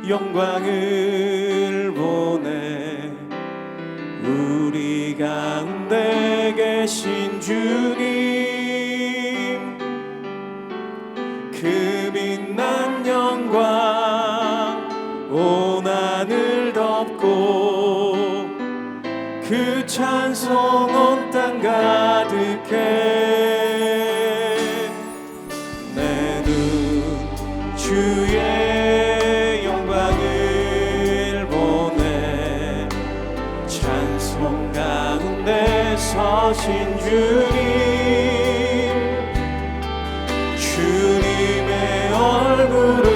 영광을 보내 우리 가운데 계신 주님, 그 빛난 영광 온 하늘 덮고 그 찬송 온 땅 가득해. 내 눈 주의 영광을 보내 찬송 가운데 서신 주님, 주님의 얼굴은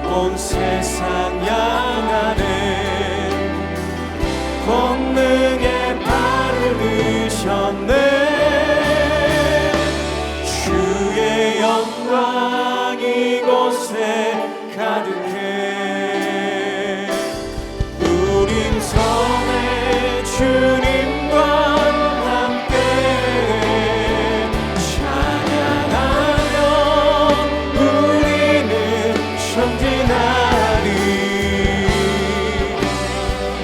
온 세상 향하네. 권능의 발을 드셨네. 주의 영광 이곳에 가득해. 우린 선의 주님과 함께 찬양하며 우리는 전진하리.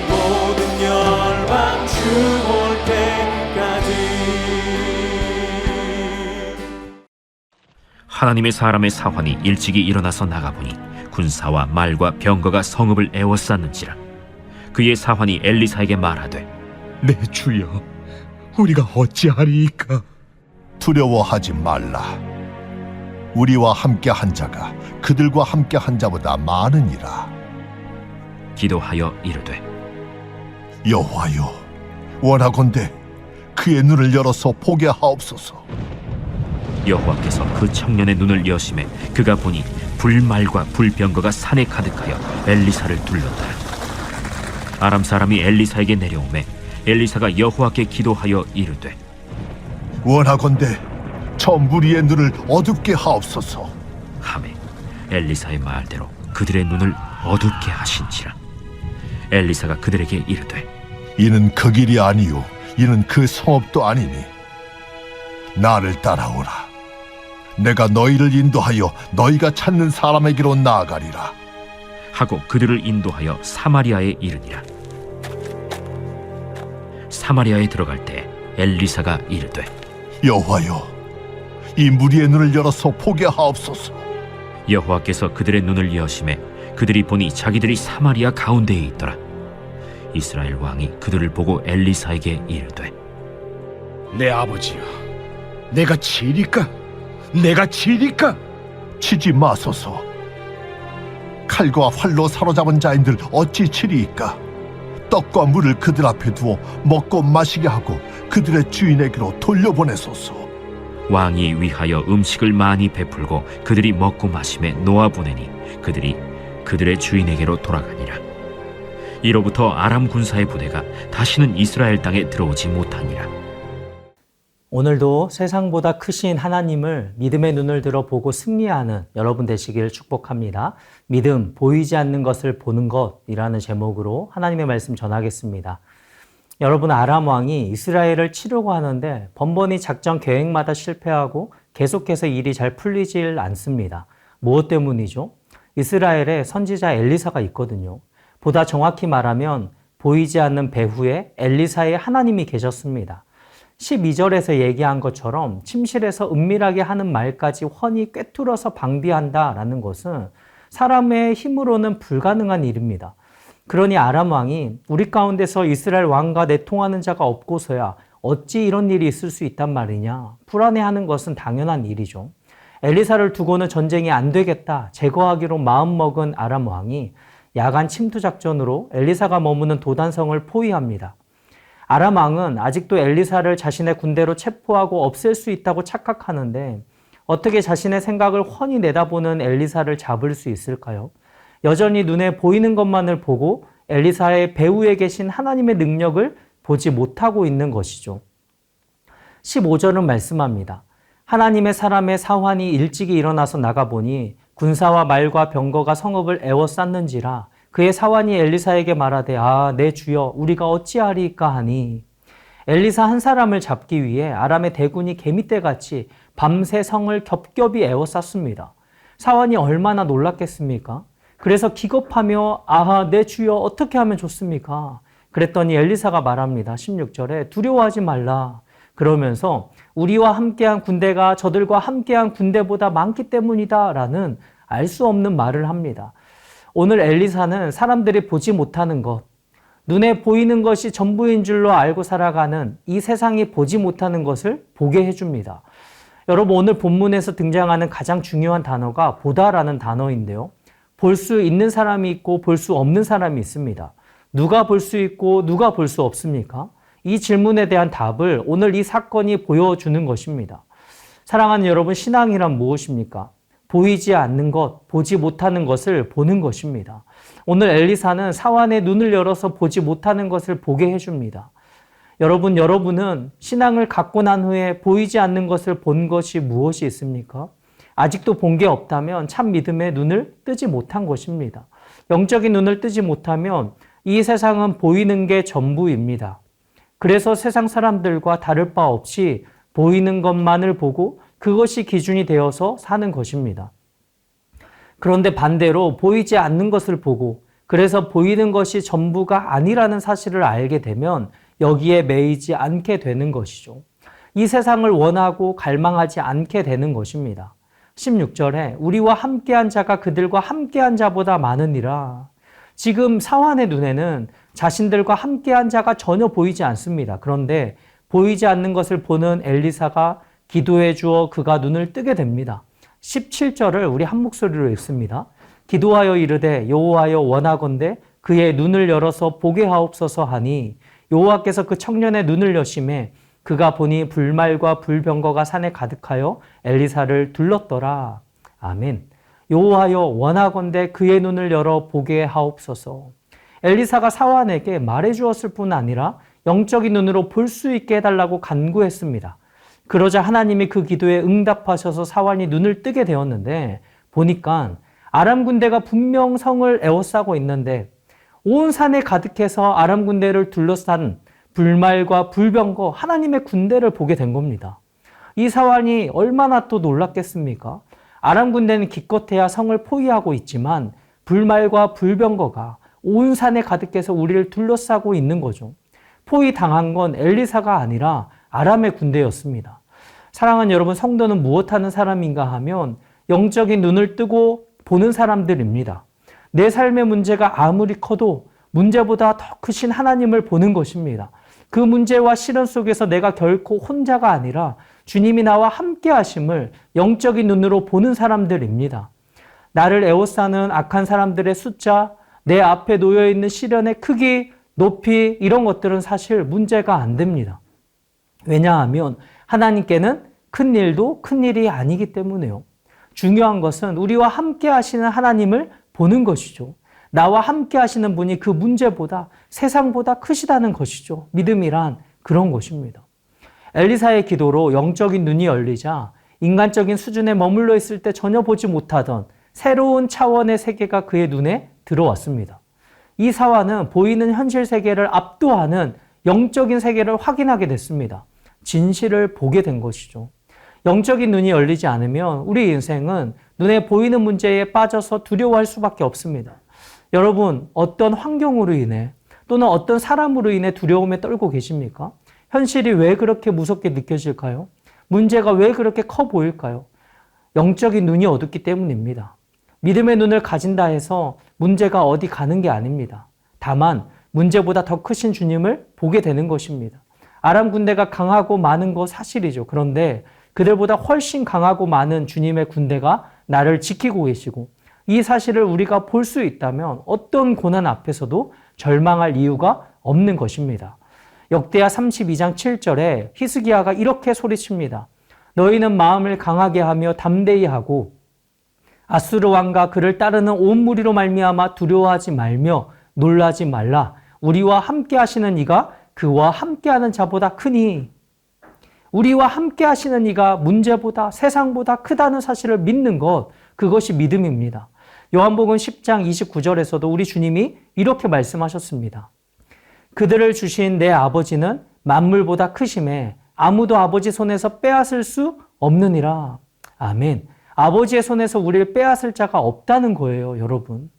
모든 열방 주 볼 때까지. 하나님의 사람의 사환이 일찍이 일어나서 나가보니 군사와 말과 병거가 성읍을 에워쌌는지라. 그의 사환이 엘리사에게 말하되, 내 주여, 우리가 어찌하리이까? 두려워하지 말라. 우리와 함께 한 자가 그들과 함께 한 자보다 많으니라. 기도하여 이르되, 여호와여, 원하건대 그의 눈을 열어서 보게 하옵소서. 여호와께서 그 청년의 눈을 여심해 그가 보니 불말과 불병거가 산에 가득하여 엘리사를 둘렀더라. 아람 사람이 엘리사에게 내려오매 엘리사가 여호와께 기도하여 이르되, 원하건대 저 무리의 눈을 어둡게 하옵소서. 하매 엘리사의 말대로 그들의 눈을 어둡게 하신지라. 엘리사가 그들에게 이르되, 이는 그 길이 아니요 이는 그 성읍도 아니니 나를 따라오라. 내가 너희를 인도하여 너희가 찾는 사람에게로 나아가리라. 하고 그들을 인도하여 사마리아에 이르니라. 사마리아에 들어갈 때 엘리사가 이르되, 여호와여, 이 무리의 눈을 열어서 보게 하옵소서. 여호와께서 그들의 눈을 여심해 그들이 보니 자기들이 사마리아 가운데에 있더라. 이스라엘 왕이 그들을 보고 엘리사에게 이르되, 내 아버지여, 내가 치리까? 내가 치리까? 치지 마소서. 칼과 활로 사로잡은 자인들 어찌 치리이까? 떡과 물을 그들 앞에 두어 먹고 마시게 하고 그들의 주인에게로 돌려보내소서. 왕이 위하여 음식을 많이 베풀고 그들이 먹고 마심에 놓아보내니 그들이 그들의 주인에게로 돌아가니라. 이로부터 아람 군사의 부대가 다시는 이스라엘 땅에 들어오지 못하니라. 오늘도 세상보다 크신 하나님을 믿음의 눈을 들어 보고 승리하는 여러분 되시길 축복합니다. 믿음, 보이지 않는 것을 보는 것이라는 제목으로 하나님의 말씀 전하겠습니다. 여러분, 아람 왕이 이스라엘을 치려고 하는데 번번이 작전 계획마다 실패하고 계속해서 일이 잘 풀리질 않습니다. 무엇 때문이죠? 이스라엘에 선지자 엘리사가 있거든요. 보다 정확히 말하면 보이지 않는 배후에 엘리사의 하나님이 계셨습니다. 12절에서 얘기한 것처럼 침실에서 은밀하게 하는 말까지 훤히 꿰뚫어서 방비한다라는 것은 사람의 힘으로는 불가능한 일입니다. 그러니 아람 왕이 우리 가운데서 이스라엘 왕과 내통하는 자가 없고서야 어찌 이런 일이 있을 수 있단 말이냐. 불안해하는 것은 당연한 일이죠. 엘리사를 두고는 전쟁이 안 되겠다 제거하기로 마음먹은 아람 왕이 야간 침투 작전으로 엘리사가 머무는 도단성을 포위합니다. 아람 왕은 아직도 엘리사를 자신의 군대로 체포하고 없앨 수 있다고 착각하는데 어떻게 자신의 생각을 훤히 내다보는 엘리사를 잡을 수 있을까요? 여전히 눈에 보이는 것만을 보고 엘리사의 배후에 계신 하나님의 능력을 보지 못하고 있는 것이죠. 15절은 말씀합니다. 하나님의 사람의 사환이 일찍이 일어나서 나가보니 군사와 말과 병거가 성읍을 에워쌌는지라. 그의 사환이 엘리사에게 말하되, 내 주여, 우리가 어찌하리이까 하니. 엘리사 한 사람을 잡기 위해 아람의 대군이 개미떼같이 밤새 성을 겹겹이 에워쌌습니다. 사환이 얼마나 놀랐겠습니까? 그래서 기겁하며 아하 내 주여 어떻게 하면 좋습니까? 그랬더니 엘리사가 말합니다. 16절에 두려워하지 말라. 그러면서 우리와 함께한 군대가 저들과 함께한 군대보다 많기 때문이다 라는 알 수 없는 말을 합니다. 오늘 엘리사는 사람들이 보지 못하는 것, 눈에 보이는 것이 전부인 줄로 알고 살아가는 이 세상이 보지 못하는 것을 보게 해줍니다. 여러분 오늘 본문에서 등장하는 가장 중요한 단어가 보다라는 단어인데요. 볼 수 있는 사람이 있고 볼 수 없는 사람이 있습니다. 누가 볼 수 있고 누가 볼 수 없습니까? 이 질문에 대한 답을 오늘 이 사건이 보여주는 것입니다. 사랑하는 여러분, 신앙이란 무엇입니까? 보이지 않는 것, 보지 못하는 것을 보는 것입니다. 오늘 엘리사는 사환의 눈을 열어서 보지 못하는 것을 보게 해줍니다. 여러분은 신앙을 갖고 난 후에 보이지 않는 것을 본 것이 무엇이 있습니까? 아직도 본 게 없다면 참 믿음의 눈을 뜨지 못한 것입니다. 영적인 눈을 뜨지 못하면 이 세상은 보이는 게 전부입니다. 그래서 세상 사람들과 다를 바 없이 보이는 것만을 보고 그것이 기준이 되어서 사는 것입니다. 그런데 반대로 보이지 않는 것을 보고 그래서 보이는 것이 전부가 아니라는 사실을 알게 되면 여기에 매이지 않게 되는 것이죠. 이 세상을 원하고 갈망하지 않게 되는 것입니다. 16절에 우리와 함께한 자가 그들과 함께한 자보다 많으니라. 지금 사환의 눈에는 자신들과 함께한 자가 전혀 보이지 않습니다. 그런데 보이지 않는 것을 보는 엘리사가 기도해 주어 그가 눈을 뜨게 됩니다. 17절을 우리 한 목소리로 읽습니다. 기도하여 이르되 여호와여 원하건대 그의 눈을 열어서 보게 하옵소서 하니 여호와께서 그 청년의 눈을 여심해 그가 보니 불말과 불병거가 산에 가득하여 엘리사를 둘렀더라. 아멘. 여호와여 원하건대 그의 눈을 열어 보게 하옵소서. 엘리사가 사환에게 말해 주었을 뿐 아니라 영적인 눈으로 볼 수 있게 해달라고 간구했습니다. 그러자 하나님이 그 기도에 응답하셔서 사환이 눈을 뜨게 되었는데 보니까 아람 군대가 분명 성을 에워싸고 있는데 온 산에 가득해서 아람 군대를 둘러싼 불말과 불병거 하나님의 군대를 보게 된 겁니다. 이 사환이 얼마나 또 놀랐겠습니까? 아람 군대는 기껏해야 성을 포위하고 있지만 불말과 불병거가 온 산에 가득해서 우리를 둘러싸고 있는 거죠. 포위당한 건 엘리사가 아니라 아람의 군대였습니다. 사랑하는 여러분, 성도는 무엇하는 사람인가 하면 영적인 눈을 뜨고 보는 사람들입니다. 내 삶의 문제가 아무리 커도 문제보다 더 크신 하나님을 보는 것입니다. 그 문제와 시련 속에서 내가 결코 혼자가 아니라 주님이 나와 함께 하심을 영적인 눈으로 보는 사람들입니다. 나를 에워싸는 악한 사람들의 숫자, 내 앞에 놓여있는 시련의 크기, 높이 이런 것들은 사실 문제가 안 됩니다. 왜냐하면 하나님께는 큰 일도 큰 일이 아니기 때문에요. 중요한 것은 우리와 함께 하시는 하나님을 보는 것이죠. 나와 함께 하시는 분이 그 문제보다 세상보다 크시다는 것이죠. 믿음이란 그런 것입니다. 엘리사의 기도로 영적인 눈이 열리자 인간적인 수준에 머물러 있을 때 전혀 보지 못하던 새로운 차원의 세계가 그의 눈에 들어왔습니다. 이 사환은 보이는 현실 세계를 압도하는 영적인 세계를 확인하게 됐습니다. 진실을 보게 된 것이죠. 영적인 눈이 열리지 않으면 우리 인생은 눈에 보이는 문제에 빠져서 두려워할 수밖에 없습니다. 여러분, 어떤 환경으로 인해 또는 어떤 사람으로 인해 두려움에 떨고 계십니까? 현실이 왜 그렇게 무섭게 느껴질까요? 문제가 왜 그렇게 커 보일까요? 영적인 눈이 어둡기 때문입니다. 믿음의 눈을 가진다 해서 문제가 어디 가는 게 아닙니다. 다만 문제보다 더 크신 주님을 보게 되는 것입니다. 아람 군대가 강하고 많은 거 사실이죠. 그런데 그들보다 훨씬 강하고 많은 주님의 군대가 나를 지키고 계시고 이 사실을 우리가 볼 수 있다면 어떤 고난 앞에서도 절망할 이유가 없는 것입니다. 역대하 32장 7절에 히스기야가 이렇게 소리칩니다. 너희는 마음을 강하게 하며 담대히 하고 아수르 왕과 그를 따르는 온 무리로 말미암아 두려워하지 말며 놀라지 말라. 우리와 함께 하시는 이가 그와 함께하는 자보다 크니. 우리와 함께 하시는 이가 문제보다 세상보다 크다는 사실을 믿는 것, 그것이 믿음입니다. 요한복음 10장 29절에서도 우리 주님이 이렇게 말씀하셨습니다. 그들을 주신 내 아버지는 만물보다 크심에 아무도 아버지 손에서 빼앗을 수 없느니라. 아멘. 아버지의 손에서 우리를 빼앗을 자가 없다는 거예요, 여러분.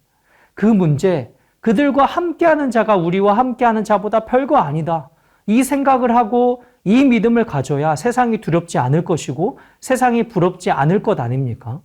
그 문제, 그들과 함께하는 자가 우리와 함께하는 자보다 별거 아니다. 이 생각을 하고 이 믿음을 가져야 세상이 두렵지 않을 것이고 세상이 부럽지 않을 것 아닙니까?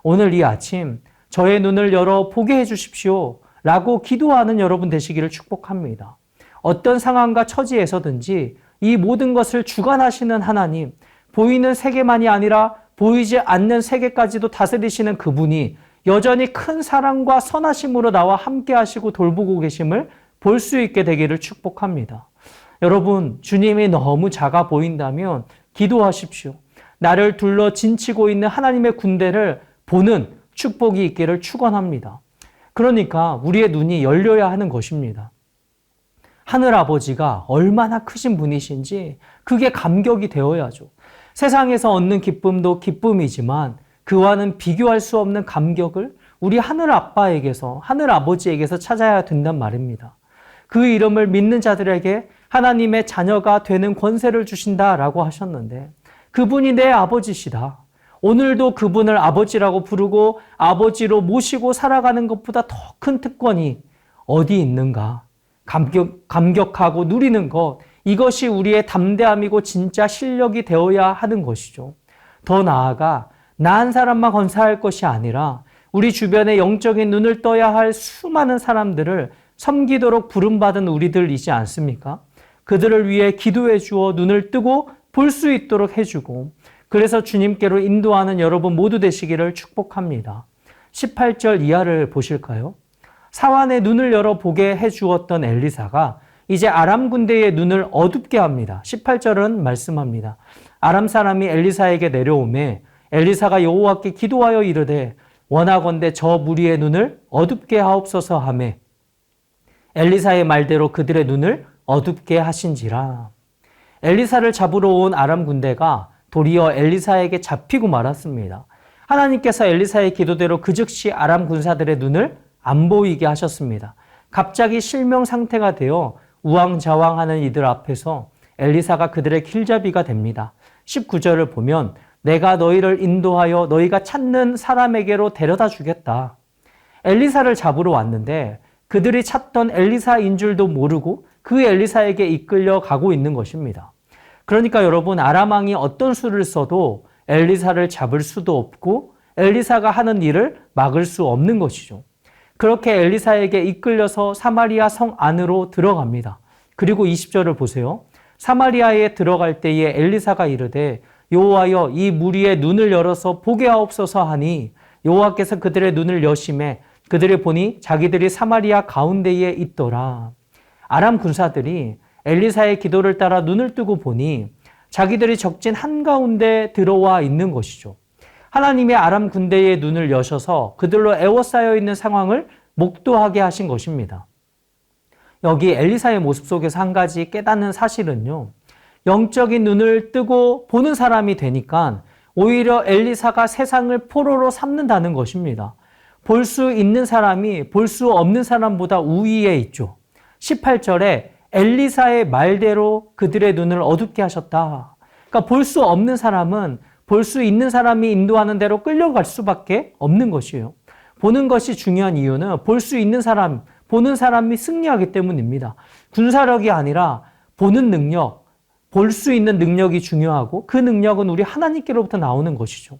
오늘 이 아침 저의 눈을 열어 보게 해주십시오 라고 기도하는 여러분 되시기를 축복합니다. 어떤 상황과 처지에서든지 이 모든 것을 주관하시는 하나님, 보이는 세계만이 아니라 보이지 않는 세계까지도 다스리시는 그분이 여전히 큰 사랑과 선하심으로 나와 함께 하시고 돌보고 계심을 볼 수 있게 되기를 축복합니다. 여러분, 주님이 너무 작아 보인다면 기도하십시오. 나를 둘러 진치고 있는 하나님의 군대를 보는 축복이 있기를 축원합니다. 그러니까 우리의 눈이 열려야 하는 것입니다. 하늘 아버지가 얼마나 크신 분이신지 그게 감격이 되어야죠. 세상에서 얻는 기쁨도 기쁨이지만 그와는 비교할 수 없는 감격을 우리 하늘 아빠에게서, 하늘 아버지에게서 찾아야 된단 말입니다. 그 이름을 믿는 자들에게 하나님의 자녀가 되는 권세를 주신다라고 하셨는데 그분이 내 아버지시다. 오늘도 그분을 아버지라고 부르고 아버지로 모시고 살아가는 것보다 더 큰 특권이 어디 있는가? 감격하고 누리는 것, 이것이 우리의 담대함이고 진짜 실력이 되어야 하는 것이죠. 더 나아가 나 한 사람만 건사할 것이 아니라 우리 주변에 영적인 눈을 떠야 할 수많은 사람들을 섬기도록 부름받은 우리들이지 않습니까? 그들을 위해 기도해 주어 눈을 뜨고 볼 수 있도록 해주고 그래서 주님께로 인도하는 여러분 모두 되시기를 축복합니다. 18절 이하를 보실까요? 사환의 눈을 열어 보게 해주었던 엘리사가 이제 아람 군대의 눈을 어둡게 합니다. 18절은 말씀합니다. 아람 사람이 엘리사에게 내려오매 엘리사가 여호와께 기도하여 이르되 원하건대 저 무리의 눈을 어둡게 하옵소서 하매 엘리사의 말대로 그들의 눈을 어둡게 하신지라. 엘리사를 잡으러 온 아람 군대가 도리어 엘리사에게 잡히고 말았습니다. 하나님께서 엘리사의 기도대로 그 즉시 아람 군사들의 눈을 안 보이게 하셨습니다. 갑자기 실명 상태가 되어 우왕좌왕하는 이들 앞에서 엘리사가 그들의 길잡이가 됩니다. 19절을 보면 내가 너희를 인도하여 너희가 찾는 사람에게로 데려다 주겠다. 엘리사를 잡으러 왔는데 그들이 찾던 엘리사인 줄도 모르고 그 엘리사에게 이끌려 가고 있는 것입니다. 그러니까 여러분, 아람 왕이 어떤 수를 써도 엘리사를 잡을 수도 없고 엘리사가 하는 일을 막을 수 없는 것이죠. 그렇게 엘리사에게 이끌려서 사마리아 성 안으로 들어갑니다. 그리고 20절을 보세요. 사마리아에 들어갈 때에 엘리사가 이르되 여호와여 이 무리의 눈을 열어서 보게 하옵소서 하니 여호와께서 그들의 눈을 여심해 그들이 보니 자기들이 사마리아 가운데에 있더라. 아람 군사들이 엘리사의 기도를 따라 눈을 뜨고 보니 자기들이 적진 한가운데 들어와 있는 것이죠. 하나님의 아람 군대의 눈을 여셔서 그들로 애워싸여 있는 상황을 목도하게 하신 것입니다. 여기 엘리사의 모습 속에서 한 가지 깨닫는 사실은요. 영적인 눈을 뜨고 보는 사람이 되니까 오히려 엘리사가 세상을 포로로 삼는다는 것입니다. 볼 수 있는 사람이 볼 수 없는 사람보다 우위에 있죠. 18절에 엘리사의 말대로 그들의 눈을 어둡게 하셨다. 그러니까 볼 수 없는 사람은 볼 수 있는 사람이 인도하는 대로 끌려갈 수밖에 없는 것이에요. 보는 것이 중요한 이유는 볼 수 있는 사람, 보는 사람이 승리하기 때문입니다. 군사력이 아니라 보는 능력, 볼 수 있는 능력이 중요하고 그 능력은 우리 하나님께로부터 나오는 것이죠.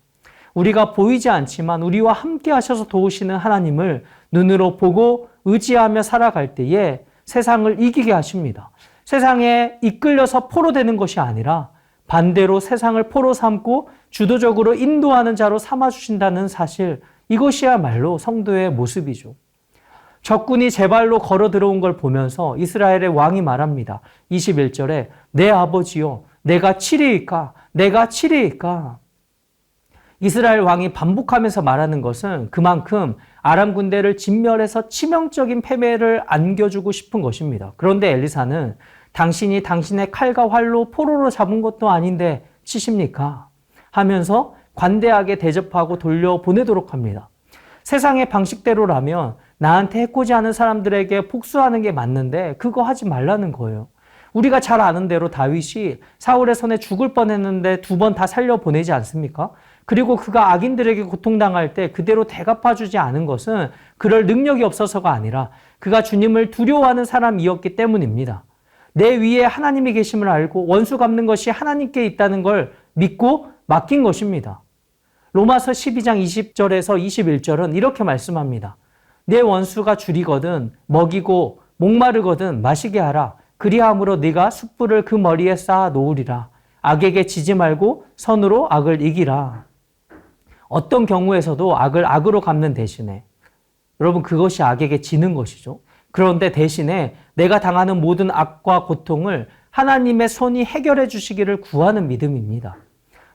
우리가 보이지 않지만 우리와 함께 하셔서 도우시는 하나님을 눈으로 보고 의지하며 살아갈 때에 세상을 이기게 하십니다. 세상에 이끌려서 포로 되는 것이 아니라 반대로 세상을 포로 삼고 주도적으로 인도하는 자로 삼아주신다는 사실, 이것이야말로 성도의 모습이죠. 적군이 제 발로 걸어 들어온 걸 보면서 이스라엘의 왕이 말합니다. 21절에 내 아버지요 내가 치리이까 내가 치리이까. 이스라엘 왕이 반복하면서 말하는 것은 그만큼 아람 군대를 진멸해서 치명적인 패배를 안겨주고 싶은 것입니다. 그런데 엘리사는 당신이 당신의 칼과 활로 포로로 잡은 것도 아닌데 치십니까? 하면서 관대하게 대접하고 돌려보내도록 합니다. 세상의 방식대로라면 나한테 해코지 하는 사람들에게 복수하는 게 맞는데 그거 하지 말라는 거예요. 우리가 잘 아는 대로 다윗이 사울의 손에 죽을 뻔했는데 2번 다 살려보내지 않습니까? 그리고 그가 악인들에게 고통당할 때 그대로 대갚아주지 않은 것은 그럴 능력이 없어서가 아니라 그가 주님을 두려워하는 사람이었기 때문입니다. 내 위에 하나님이 계심을 알고 원수 갚는 것이 하나님께 있다는 걸 믿고 맡긴 것입니다. 로마서 12장 20절에서 21절은 이렇게 말씀합니다. 내 원수가 줄이거든 먹이고 목마르거든 마시게 하라. 그리함으로 네가 숯불을 그 머리에 쌓아 놓으리라. 악에게 지지 말고 선으로 악을 이기라. 어떤 경우에서도 악을 악으로 갚는 대신에, 여러분 그것이 악에게 지는 것이죠. 그런데 대신에 내가 당하는 모든 악과 고통을 하나님의 손이 해결해 주시기를 구하는 믿음입니다.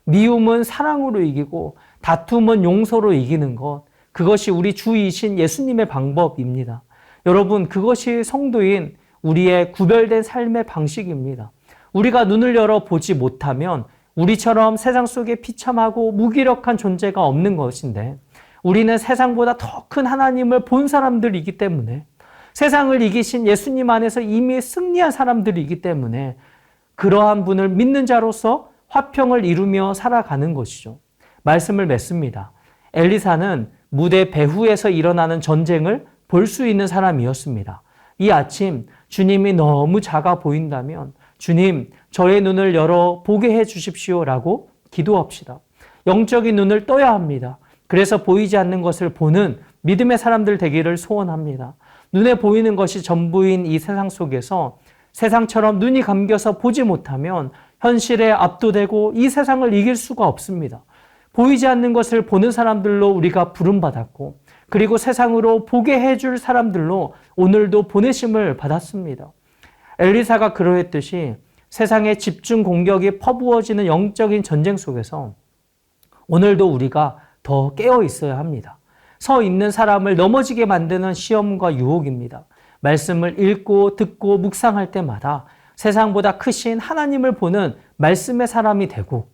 미움은 사랑으로 이기고 다툼은 용서로 이기는 것, 그것이 우리 주이신 예수님의 방법입니다. 여러분, 그것이 성도인 우리의 구별된 삶의 방식입니다. 우리가 눈을 열어 보지 못하면 우리처럼 세상 속에 비참하고 무기력한 존재가 없는 것인데, 우리는 세상보다 더 큰 하나님을 본 사람들이기 때문에, 세상을 이기신 예수님 안에서 이미 승리한 사람들이기 때문에 그러한 분을 믿는 자로서 화평을 이루며 살아가는 것이죠. 말씀을 맺습니다. 엘리사는 무대 배후에서 일어나는 전쟁을 볼 수 있는 사람이었습니다. 이 아침 주님이 너무 작아 보인다면 주님, 저의 눈을 열어 보게 해 주십시오라고 기도합시다. 영적인 눈을 떠야 합니다. 그래서 보이지 않는 것을 보는 믿음의 사람들 되기를 소원합니다. 눈에 보이는 것이 전부인 이 세상 속에서 세상처럼 눈이 감겨서 보지 못하면 현실에 압도되고 이 세상을 이길 수가 없습니다. 보이지 않는 것을 보는 사람들로 우리가 부름받았고, 그리고 세상으로 보게 해줄 사람들로 오늘도 보내심을 받았습니다. 엘리사가 그러했듯이 세상의 집중 공격이 퍼부어지는 영적인 전쟁 속에서 오늘도 우리가 더 깨어 있어야 합니다. 서 있는 사람을 넘어지게 만드는 시험과 유혹입니다. 말씀을 읽고 듣고 묵상할 때마다 세상보다 크신 하나님을 보는 말씀의 사람이 되고,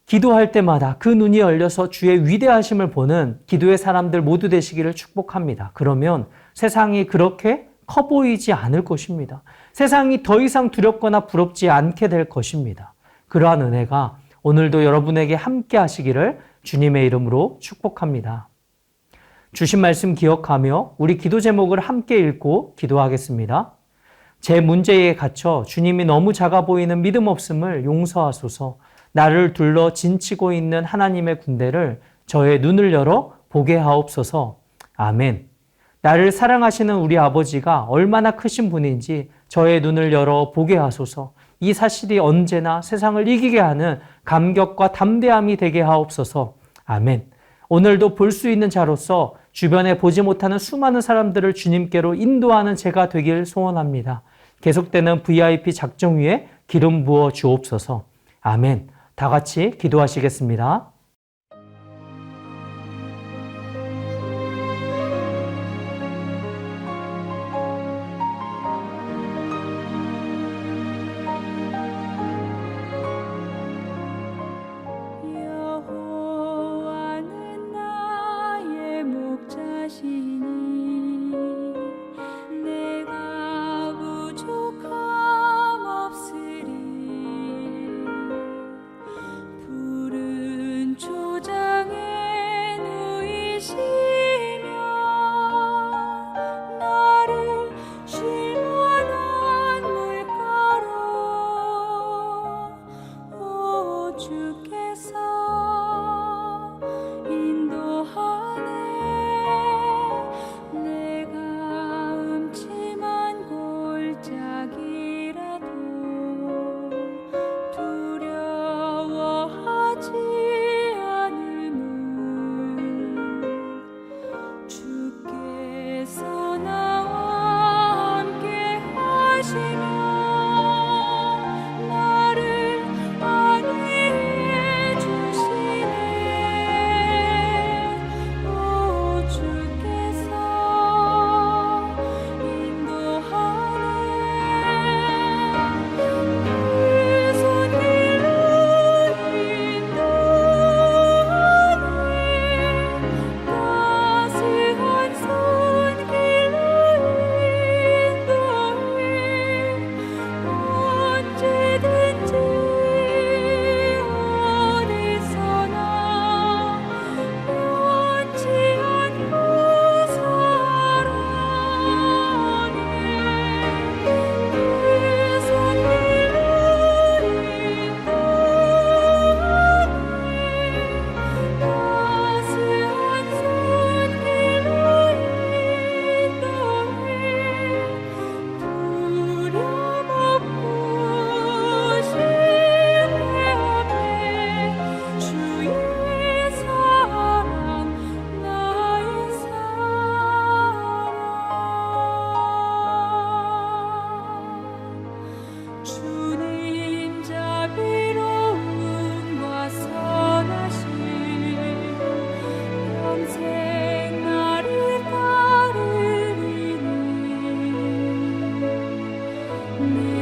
기도할 때마다 그 눈이 열려서 주의 위대하심을 보는 기도의 사람들 모두 되시기를 축복합니다. 그러면 세상이 그렇게 커 보이지 않을 것입니다. 세상이 더 이상 두렵거나 부럽지 않게 될 것입니다. 그러한 은혜가 오늘도 여러분에게 함께 하시기를 주님의 이름으로 축복합니다. 주신 말씀 기억하며 우리 기도 제목을 함께 읽고 기도하겠습니다. 제 문제에 갇혀 주님이 너무 작아 보이는 믿음 없음을 용서하소서. 나를 둘러 진치고 있는 하나님의 군대를 저의 눈을 열어 보게 하옵소서. 아멘. 나를 사랑하시는 우리 아버지가 얼마나 크신 분인지 저의 눈을 열어 보게 하소서. 이 사실이 언제나 세상을 이기게 하는 감격과 담대함이 되게 하옵소서. 아멘. 오늘도 볼 수 있는 자로서 주변에 보지 못하는 수많은 사람들을 주님께로 인도하는 제가 되길 소원합니다. 계속되는 VIP 작정 위에 기름 부어 주옵소서. 아멘. 다 같이 기도하시겠습니다. 여호와는 나의 목자시니 내가 부족함 없으리. 푸른 내